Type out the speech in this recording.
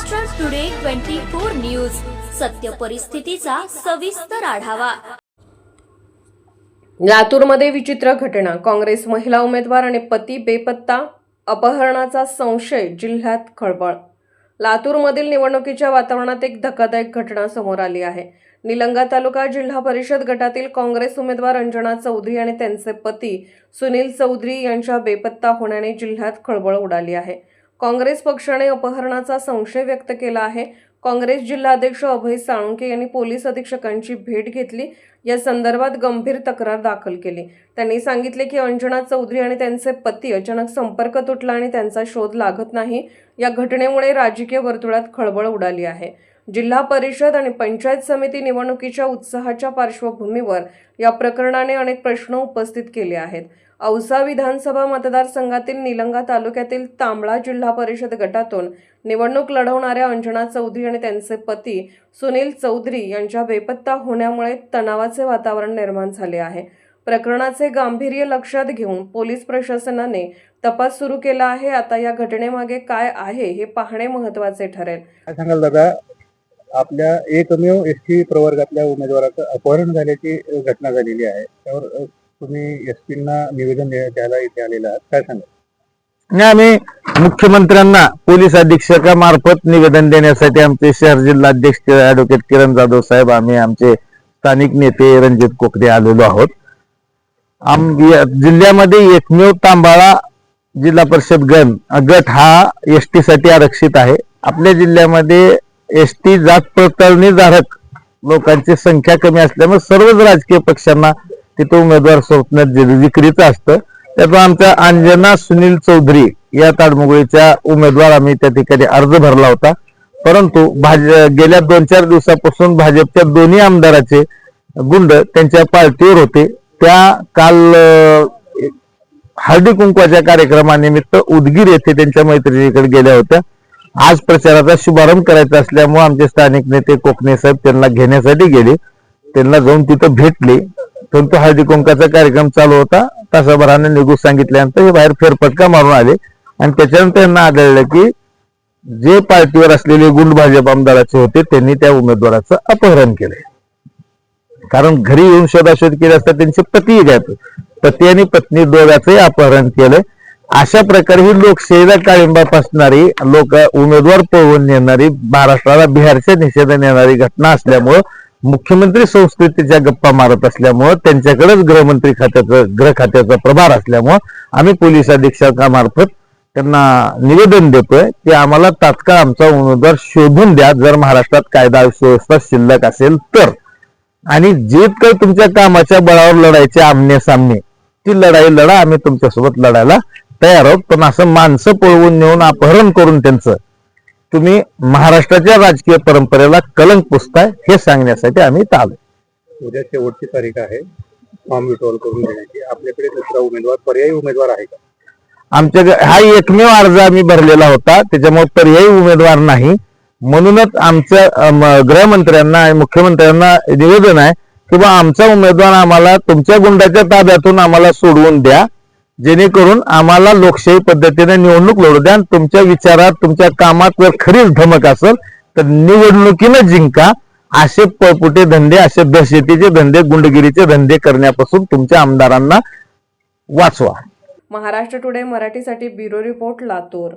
Maharashtra today 24 news, सत्य परिस्थितीचा सविस्तर आढावा। लातूरमध्ये विचित्र घटना। काँग्रेस महिला उमेदवार आणि पती बेपत्ता, अपहरणाचा संशय, जिल्ह्यात खळबळ। लातूरमधील निवडणुकीच्या वातावरणात एक धक्कादायक घटना समोर आली आहे। निलंगा तालुका जिल्हा परिषद गटातील काँग्रेस उमेदवार अंजना चौधरी आणि त्यांचे पती सुनील चौधरी यांच्या बेपत्ता होण्याने जिल्ह्यात खळबळ उडाली आहे। काँग्रेस पक्षाने अपहरणाचा संशय व्यक्त केला आहे। काँग्रेस जिल्हाध्यक्ष अभय साळुंखे यांनी पोलीस अधीक्षकांची भेट घेतली। या संदर्भात गंभीर तक्रार दाखल केली। त्यांनी सांगितले की अंजना चौधरी आणि त्यांचे पती अचानक संपर्क तुटला आणि त्यांचा शोध लागत नाही। या घटनेमुळे राजकीय वर्तुळात खळबळ उडाली आहे। जिल्हा परिषद आणि पंचायत समिती निवडणुकीच्या उत्साहाच्या पार्श्वभूमीवर या प्रकरणाने अनेक प्रश्न उपस्थित केले आहेत। औसा विधानसभा मतदारसंघातील निलंगा तालुक्यातील तांबळा जिल्हा परिषद गटातून निवडणूक लढवणाऱ्या अंजना चौधरी आणि त्यांचे पती सुनील चौधरी यांच्या बेपत्ता होण्यामुळे तणावाचे वातावरण निर्माण झाले आहे। प्रकरणाचे गांभीर्य लक्षात घेऊन पोलीस प्रशासनाने तपास सुरू केला आहे। आता या घटनेमागे काय आहे हे पाहणे महत्त्वाचे ठरेल। काय सांगाल दादा, आपल्या एकमेव एसटी प्रवर्गातल्या उमेदवाराचं अपहरण झाल्याची घटना झालेली आहे, त्यावर तुम्ही एसपींना निवेदन द्यायला इथे आलेला आहात, काय सांगाल? आम्ही मुख्यमंत्र्यांना पोलीस अधीक्षकामार्फत निवेदन देण्यासाठी आमचे शहर जिल्हाध्यक्ष ॲडव्होकेट किरण जाधव साहेब, आम्ही आमचे स्थानिक नेते रणजित कोकरे आलेलो आहोत। जिल्ह्यामध्ये एकमेव तांबाळा जिल्हा परिषद गट हा एसटी साठी आरक्षित आहे। आपल्या जिल्ह्यामध्ये एसटी जात पडताळणीधारक लोकांची संख्या कमी असल्यामुळे सर्वच राजकीय पक्षांना तिथे उमेदवार स्वप्नात विक्रीचं असतं। त्यातून आमच्या अंजना सुनील चौधरी या ताडमुगळीच्या उमेदवार आम्ही त्या ठिकाणी अर्ज भरला होता, परंतु गेल्या 2-4 दिवसापासून भाजपच्या दोन्ही आमदाराचे गुंड त्यांच्या पार्टीवर होते। त्या काल हळदी कुंकवाच्या कार्यक्रमानिमित्त उदगीर येथे त्यांच्या मैत्रिणीकडे गेल्या होत्या। आज प्रचाराचा शुभारंभ करायचा असल्यामुळे आमचे स्थानिक नेते कोकणे साहेब त्यांना घेण्यासाठी गेले। त्यांना जाऊन तिथं भेटले, परंतु हळदी कुंकाचा कार्यक्रम चालू होता। तासाभराने निघू सांगितल्यानंतर हे बाहेर फेरफटका मारून आले आणि त्याच्यानंतर त्यांना आढळलं की जे पार्टीवर असलेले गुंड भाजप आमदाराचे होते त्यांनी त्या उमेदवाराचं अपहरण केलंय। कारण घरी येऊन शोधाशोध केली असता त्यांचे पती गेले, पती आणि पत्नी दोघांचंही अपहरण केलंय। अशा प्रकारे ही लोकशाहीला काळिंबा फासणारी, उमेदवार पळवून नेणारी, महाराष्ट्राला बिहारच्या निषेधाने येणारी घटना असल्यामुळं मुख्यमंत्री संस्कृतीच्या गप्पा मारत असल्यामुळं त्यांच्याकडेच गृह खात्याचा प्रभार असल्यामुळं आम्ही पोलीस अधीक्षकामार्फत त्यांना निवेदन देतोय की आम्हाला तात्काळ आमचा उमेदवार शोधून द्या, जर महाराष्ट्रात कायदा सुव्यवस्था शिल्लक असेल तर। आणि जे काही तुमच्या कामाच्या बळावर लढायचे आमने सामने ती लढाई लढा, आम्ही तुमच्यासोबत लढायला तयार आहोत। पण असं माणसं पळवून नेऊन अपहरण करून त्यांचं तुम्ही महाराष्ट्राच्या राजकीय परंपरेला कलंक पुसताय हे सांगण्यासाठी आम्ही इथं आलोय। उद्या शेवटची तारीख आहे फॉर्म विड्रॉल करून देण्याची। आपल्याकडे दुसरा उमेदवार, पर्यायी उमेदवार आहे का? आमच्या हा एकमेव अर्ज आम्ही भरलेला होता, त्याच्यामुळे पर्यायी उमेदवार नाही। म्हणूनच आमच्या गृहमंत्र्यांना आणि मुख्यमंत्र्यांना निवेदन आहे की बा आमचा उमेदवार आम्हाला तुमच्या गुंडाच्या ताब्यातून आम्हाला सोडवून द्या, जेणेकरून आम्हाला लोकशाही पद्धतीने निवडणूक लढू द्या। तुमच्या विचारात, तुमच्या कामात जर खरीच धमक असेल तर निवडणुकीनं जिंका। असे पळपुटे धंदे, असे दहशतीचे धंदे, गुंडगिरीचे धंदे करण्यापासून तुमच्या आमदारांना वाचवा। महाराष्ट्र टुडे मराठीसाठी ब्युरो रिपोर्ट, लातूर।